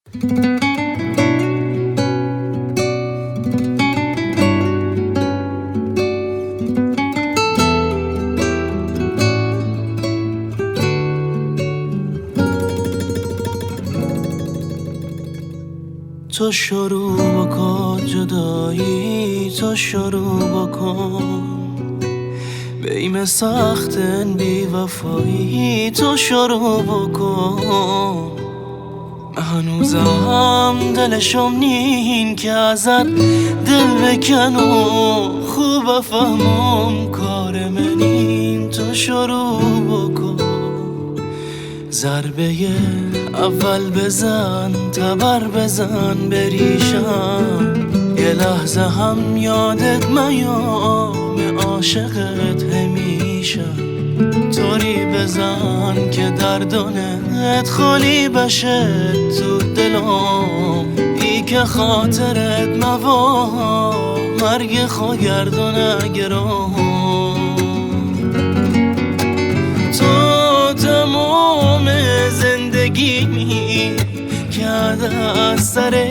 تو شروع بکن جدایی، تو شروع بکن بیم سختن بی وفایی، تو شروع بکن. هنوزم دلشم نین که ازت دل بکن و خوب فهمم کار منین، تو شروع بکن. ضربه اول بزن، تبر بزن بریشم، یه لحظه هم یادت میام عاشقت همیشم. طوری بزن که دردانت خالی بشه تو دلم، ای که خاطرت موا مرگ خواگردانه گرام. تو تمام زندگیمی کرده از سر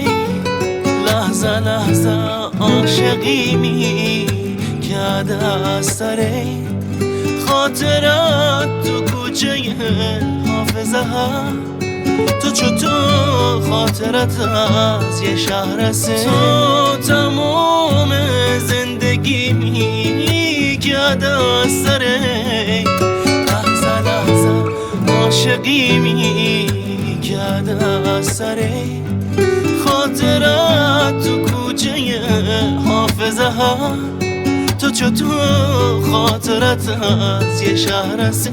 لحظه لحظه عاشقیمی کرده از سر خاطرت تو کوچه حافظه ها. تو چطور خاطرت از یه شهر سه، تو تمام زندگیمی کرده از سر لحظه لحظه عاشقیمی کرده از سر خاطرت تو کوچه حافظه ها. تو چطور خاطرت از یه شهر سه.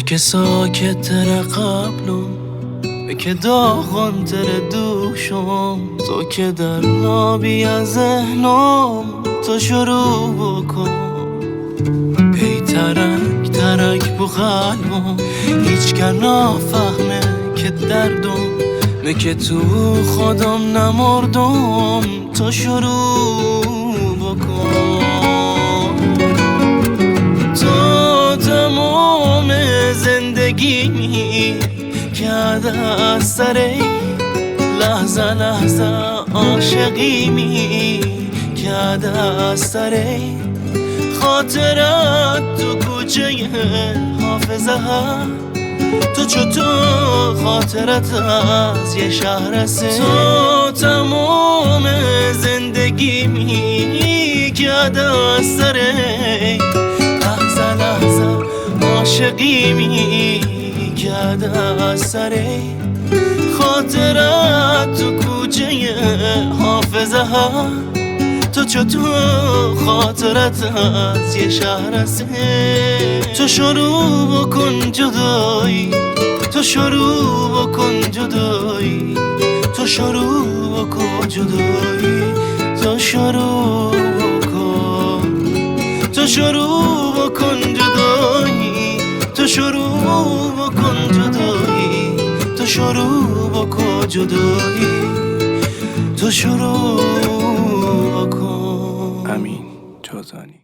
که ساکت تر قبلم، که داغم تر دوشم، تو که در لابی از ذهنم تو شروع بکن. ای ترک ترک بو قلبم، هیچ که نفهمه که دردم، که تو خودم نمردم، تو شروع بکن. تو تمام زندگیمی کرده از سر لحظه لحظه عاشقیمی کرده از سر خاطرت تو کوچه حافظه ها. تو چطور خاطرت از یه شهر سه، تو تمام زندگیمی کرده از سر لحظه لحظه عاشقیمی کرده از سر خاطرت تو کوچه حافظه ها. تو چطور خاطرت از یه شهر سه. تو شروع بکن جدایی، تو شروع بکن جدایی، تو شروع بکن جدایی، تو شروع بکن، تو شروع بکن جدایی، تو شروع بکن جدایی، تو شروع بکن جدایی، تو شروع بکن. امین جازانی.